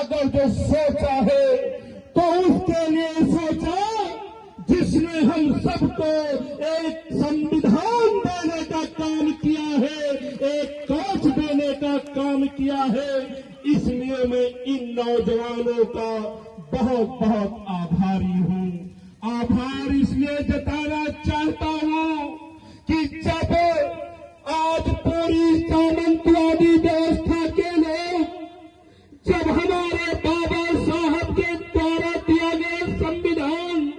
अगर जो सोचा है तो उसके लिए सोचा जिसने हम सबको एक संविधान देने का काम किया है, एक कोच देने का काम किया है। इसलिए मैं इन नौजवानों का बहुत बहुत आभारी हूं। आभार इसलिए जताना चाहता हूं कि जब आज पूरी सामंतवादी व्यवस्था के लोग जब हमारे बाबा साहब के द्वारा दिया गया संविधान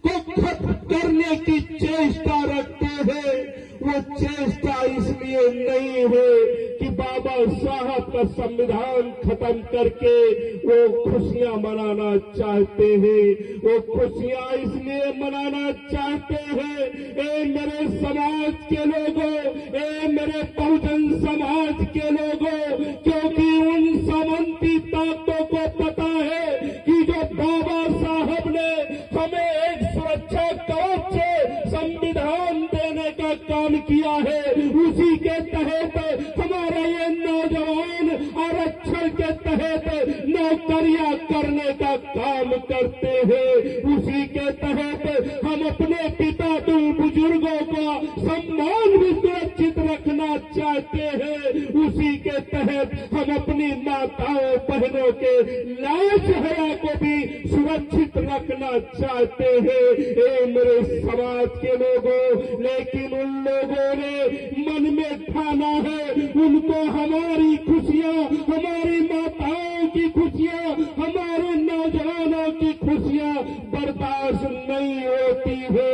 को खत्म करने की चेष्टा रखते हैं, वो चेष्टा इसलिए नहीं है कि बाबा साहब का संविधान खत्म करके वो खुशियां मनाना चाहते हैं। वो खुशियां इसलिए मनाना चाहते हैं, ए मेरे समाज के लोगों, ए मेरे बहुजन समाज के लोगों, क्योंकि उन सामंती ताकतों को पता है कि जो बाबा साहब ने हमें एक सुरक्षा कवच से संविधान देने का काम किया है, उसी के तहत हमारा ये नौजवान आरक्षण के तहत नौकरियां करने का काम करते हैं। उसी के तहत हम अपने पिता बुजुर्गों का सम्मान भी सुरक्षित रखना चाहते हैं। उसी के तहत हम अपनी माताओं बहनों के लाज हया को भी सुरक्षित रखना चाहते हैं। ए मेरे समाज के लोगों, लेकिन उन लोगों ने मन में ठाना है, उनको हमारी खुशियां, हमारी माताओं की खुशियां, हमारे नौजवानों की खुशियां बर्दाश्त नहीं होती है।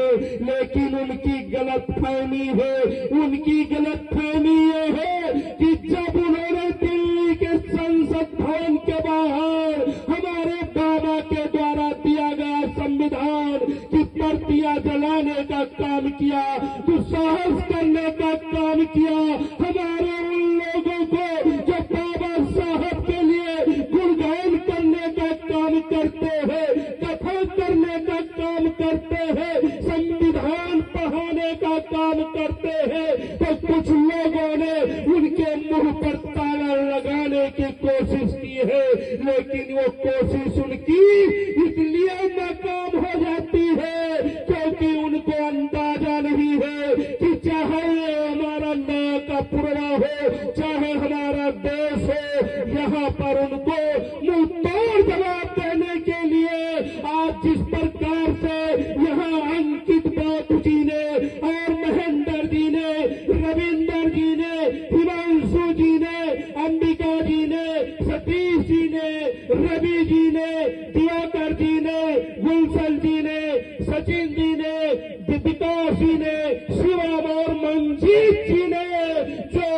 लेकिन उनकी गलतफहमी है, उनकी गलतफहमी ये है कि जब उन्होंने दिल्ली के संसद भवन के बाहर हमारे बाबा के द्वारा दिया गया संविधान की प्रतियां जलाने का काम किया, दुस्साहस करने का काम किया, हमारे उन लोगों को जो बाबा साहब के लिए गुणगान करने का काम करते हैं, कथा करने का काम करते हैं, संविधान पढ़ाने का काम करते हैं, तो कुछ लोगों ने उनके मुंह पर ताला लगाने की कोशिश की है। लेकिन वो कोशिश उनकी इसलिए नाकाम हो जाती है क्योंकि उनको अंदाजा नहीं है कि चाहे हमारा नया का पुराना हो, चाहे हमारा देश हो, यहाँ पर उनको मुंह तोड़ जवाब देने के लिए आज जिस प्रकार से यहाँ अंकित बापू जी ने और महेंद्र जी ने, रविंदर जी ने, हिमांशु जी ने, अंबिका जी ने, सतीश जी ने, रवि जी ने, दिवाकर जी ने, गुलशन जी ने, सचिन जी ने, विकास जी ने, शिवम और मंजीत जी ने जो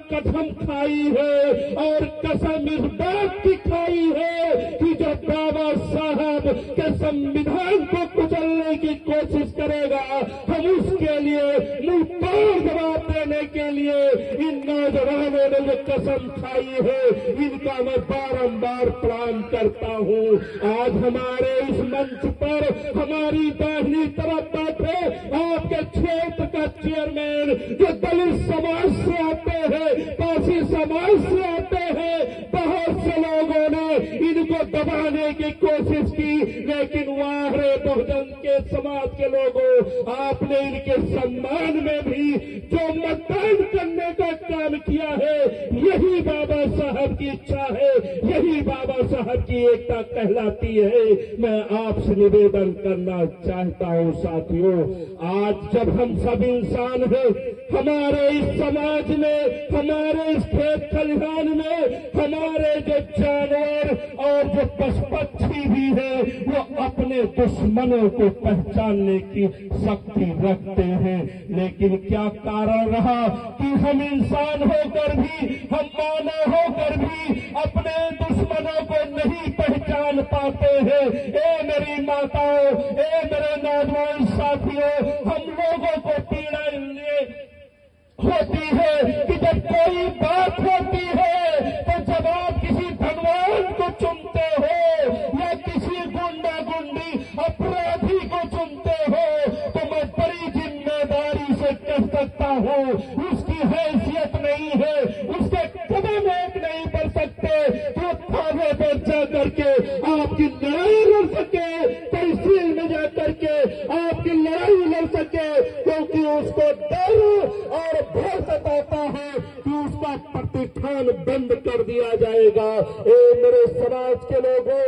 कसम खाई है और कसम इस बात की खाई है कि जो बाबा साहब के संविधान को कुचलने की कोशिश करेगा, हम उसके लिए मुंह तोड़ जवाब देने के लिए इन नौजवानों ने जो कसम खाई है, इनका मैं बारंबार प्रणाम करता हूँ। आज हमारे इस मंच पर हमारी दाहिनी तरफ बैठे आपके क्षेत्र का चेयरमैन जो दलित समाज से आते हैं, पासी समाज से आते हैं, बहुत से लोगों ने इनको दबाने की कोशिश की, लेकिन वाहरे बहुजन के समाज के लोगों, आपने इनके सम्मान में भी जो मतदान करने का काम किया है, यही बाबा साहब की इच्छा है, यही बाबा साहब की एकता कहलाती है। मैं आपसे निवेदन करना चाहता हूं साथियों, आज जब हम सब इंसान हैं, हमारे इस समाज में, हमारे इस खेत खलिहान में हमारे जो जानवर और जो पशु पक्षी भी है, वो अपने दुश्मनों को पहचानने की शक्ति रखते हैं। लेकिन क्या कारण रहा कि हम इंसान होकर भी, हम मानव होकर भी अपने दुश्मनों को नहीं पहचान पाते हैं। ए मेरी माताओं, ए मेरे नौजवान साथियों, हम लोगों को पीड़ा होती है कि जब कोई बात होती है तो जब आप किसी धनवान को चुनते हो या किसी गुंडा गुंडी अपराधी को चुनते हो, तो मैं बड़ी जिम्मेदारी से कह सकता हूँ उसकी हैसियत नहीं है, उसके कदम एक नहीं बढ़ सकते, तो जगहों पर जा करके आपकी लड़ाई लड़ सके, तहसील में जा करके आपकी लड़ाई लड़ सके, क्योंकि उसको डर और भय सताता है कि उसका प्रतिष्ठान बंद कर दिया जाएगा। मेरे समाज के लोगों,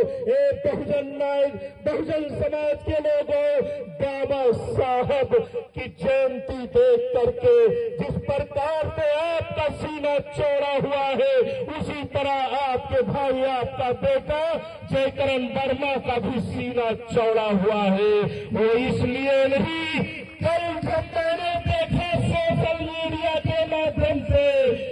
बहुजन समाज के लोगों, बाबा साहब की जयंती देख करके जिस प्रकार से आपका सीना चौड़ा हुआ है, उसी तरह आपके भाई, आपका बेटा जयकरण वर्मा का भी सीना चौड़ा हुआ है। वो इसलिए नहीं, कल जब मैंने देखा सोशल मीडिया के माध्यम से,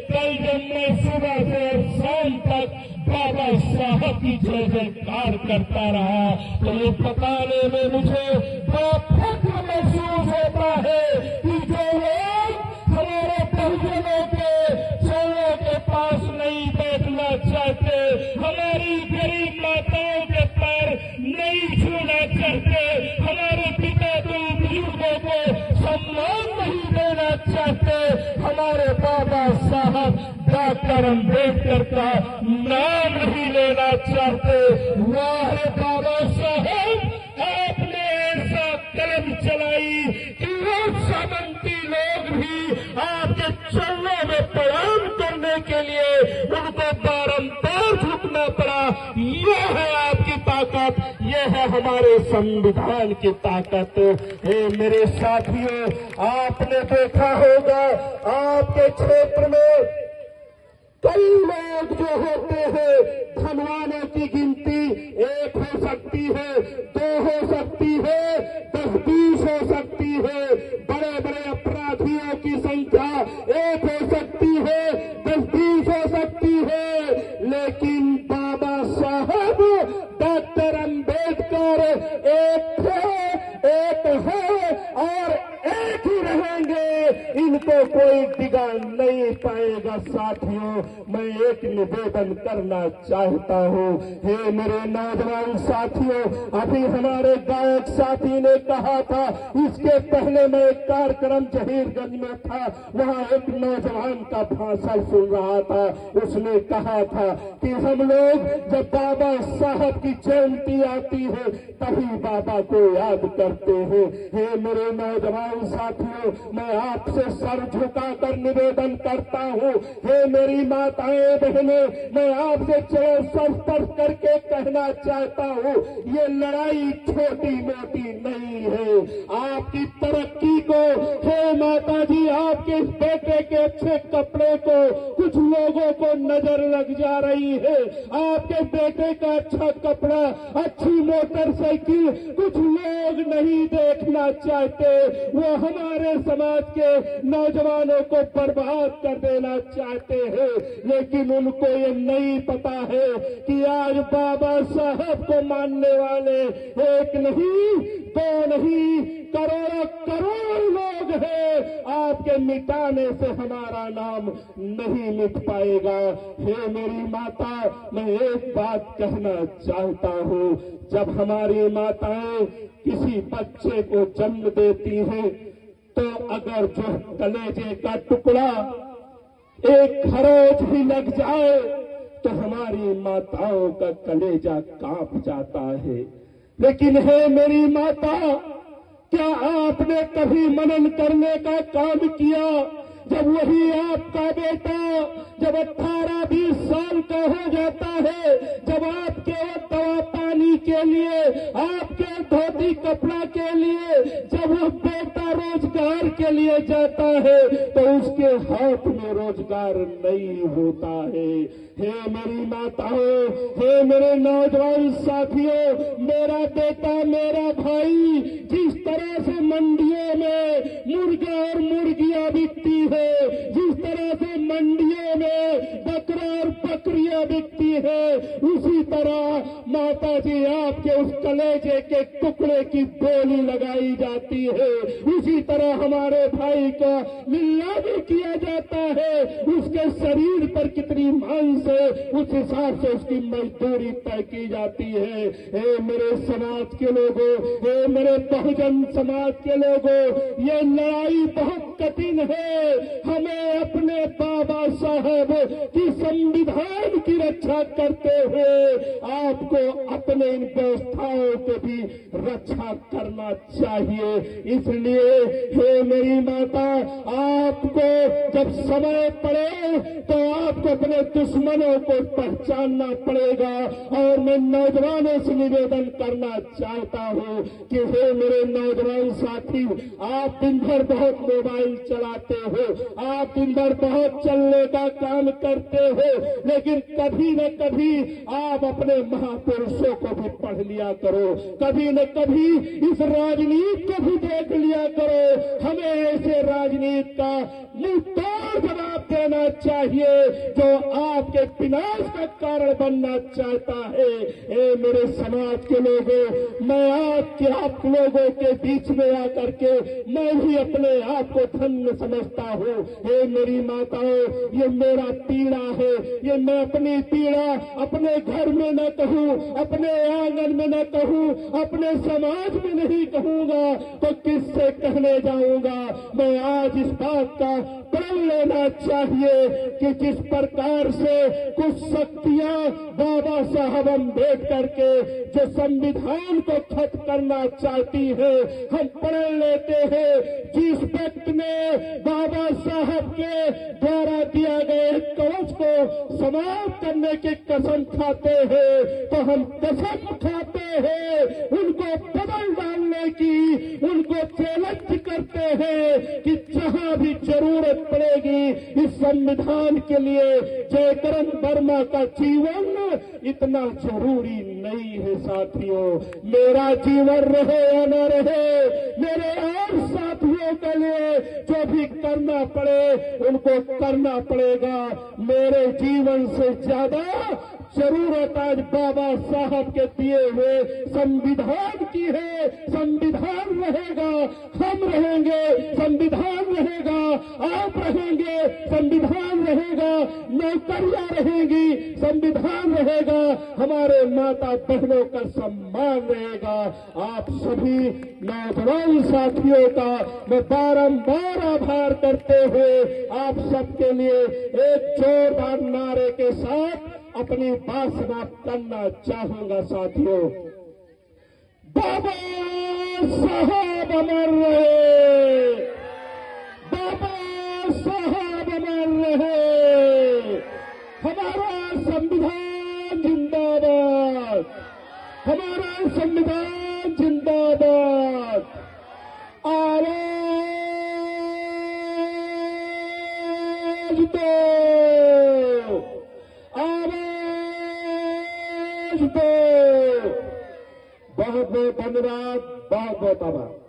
कल जब मैं सुबह से शाम तक बाबा साहब की जय जयकार करता रहा, तो ये बताने में मुझे बहुत फख्र महसूस होता है कि जो लोग हमारे बहुजनों के चरणों के पास नहीं बैठना चाहते, हमारी गरीब माताओं के पैर नहीं छूना चाहते, हमारे पिता तो बुजुर्गों को सम्मान नहीं देना चाहते, हमारे बाबा साहब डॉक्टर अम्बेडकर का नाम नहीं लेना चाहते, वाह बाबा साहब, आपने ऐसा कलम चलाई कि वो सामंती लोग भी आपके चरणों में प्रणाम करने के लिए उनको बारंबार झुकना पड़ा। यह है आपकी ताकत, यह है हमारे संविधान की ताकत। मेरे साथियों, आपने देखा होगा आपके क्षेत्र में कई लोग जो होते हैं, धनवानों की गिनती 1 हो सकती है, 2 हो सकती है, 10-20 हो सकती है, बड़े बड़े अपराधियों की संख्या 1 हो सकती है, 10-20 हो सकती है, लेकिन बाबा साहब डॉक्टर अम्बेडकर एक है और एक ही रहेंगे, इनको कोई डिगा नहीं पाएगा। साथियों, मैं एक निवेदन करना चाहता हूँ, हे मेरे नौजवान साथियों, अभी हमारे गायक साथी ने कहा था, इसके पहले मैं एक कार्यक्रम जहीरगंज में था, वहाँ एक नौजवान का भाषण सुन रहा था, उसने कहा था कि हम लोग जब बाबा साहब की जयंती आती है तभी बाबा को याद करते हैं। हे मेरे नौजवान साथियों, मैं आपसे सर झुकाकर निवेदन करता हूँ, हे मेरी माताएं बहनें, मैं आपसे चरण स्पर्श करके कहना चाहता हूँ, ये लड़ाई छोटी मोटी नहीं है। आपकी तरक्की को, हे माता जी, आपके बेटे के अच्छे कपड़े को कुछ लोगों को नजर लग जा रही है, आपके बेटे का अच्छा कपड़ा, अच्छी मोटरसाइकिल कुछ लोग नहीं देखना चाहते, वो हमारे समाज के नौजवानों को बर्बाद कर देना चाहते हैं। लेकिन उनको ये नहीं पता है कि आज बाबा साहब को मानने वाले एक नहीं, 2 नहीं, करोड़ लोग हैं। आपके मिटाने से हमारा नाम नहीं मिट पाएगा। हे मेरी माता, मैं एक बात कहना चाहता हूँ, जब हमारी माताएं किसी बच्चे को जन्म देती हैं, तो अगर जो कलेजे का टुकड़ा एक खरोच भी लग जाए तो हमारी माताओं का कलेजा कांप जाता है। लेकिन हे मेरी माता, क्या आपने कभी मनन करने का काम किया जब वही आपका बेटा जब 18-20 साल का हो जाता है, जब आपके दवा पानी के लिए, आपके धोती कपड़ा के लिए, जब वो बेटा रोजगार के लिए जाता है तो उसके हाथ में रोजगार नहीं होता है। हे मेरी माताओं, हे मेरे नौजवान साथियों, मेरा बेटा, मेरा भाई जिस तरह से मंडियों में मुर्गा और मुर्गियां बिकती है, जिस तरह से मंडियों में बकरा और बकरियां बिकती है, उसी तरह माता जी आपके उस कलेजे के टुकड़े की बोली लगाई जाती है, उसी तरह हमारे भाई का नीलामी किया जाता है। उसके शरीर पर कितनी मांस है, उस हिसाब से उसकी मजदूरी तय की जाती है। हे मेरे समाज के लोगों, हे मेरे बहुजन समाज के लोगों, ये लड़ाई बहुत कठिन है। हमें अपने बाबा साहब की संविधान की रक्षा करते हुए आपको अपने इन व्यवस्थाओं की भी रक्षा करना चाहिए। इसलिए हे मेरी माता, आपको जब समय पड़े तो आपको अपने दुश्मनों को पहचानना पड़ेगा। और मैं नौजवानों से निवेदन करना चाहता हूं कि हे मेरे नौजवान साथी, आप दिन भर बहुत मोबाइल चलाते हो, आप दिन भर बहुत चलने का काम करते हो, लेकिन कभी न कभी आप अपने महापुरुषों को भी पढ़ लिया करो, कभी न कभी इस राजनीति को भी देख लिया करो। हमें ऐसे राजनीति का मुंह तोड़ जवाब देना चाहिए जो आपके विनाश का कारण बनना चाहता है। ए मेरे समाज के लोगों, मैं आप लोगों के बीच में आकर के मैं भी अपने आप को धन्य समझता हूँ। हे मेरी माताओं, ये मेरा पीड़ा है, ये मैं अपनी पीड़ा अपने घर में न कहूँ, अपने आंगन में न कहूँ, अपने समाज में नहीं कहूँगा तो किससे कहने जाऊँगा। मैं आज इस बात का प्रण लेना चाहिए कि जिस प्रकार से कुछ शक्तियां बाबा साहब अम्बेडकर के जो संविधान को खत्म करना चाहती है, हम प्रण लेते हैं जिस व्यक्ति ने बाबा साहब के द्वारा दिया गए कवच को समाप्त करने की कसम खाते हैं, तो हम कसम खाते हैं उनको बदल डालने की, उनको चैलेंज करते हैं कि जहां भी जरूरत पड़ेगी इस संविधान के लिए जयकरण वर्मा का जीवन इतना जरूरी नहीं है। साथियों, मेरा जीवन रहे या न रहे, मेरे और साथियों के लिए जो भी करना पड़े उनको करना पड़ेगा। मेरे जीवन से ज्यादा जरूरत आज बाबा साहब के दिए हुए संविधान की है। संविधान रहेगा, हम रहेंगे, संविधान रहेगा, आप रहेंगे, संविधान रहेगा, नौकरियां रहेंगी, संविधान रहेगा, हमारे माता बहनों का सम्मान रहेगा। आप सभी नौजवान साथियों का मैं बारंबार आभार करते हुए आप सबके लिए एक जोरदार नारे के साथ अपनी बात समाप्त करना चाहूंगा। साथियों, बाबा साहब अमर रहे, बाबा साहब अमर रहे, हमारा संविधान जिंदाबाद, हमारा संविधान जिंदाबाद। आवाज दो, आवाज दो। बहुत बहुत धन्यवाद, बहुत बहुत आभार।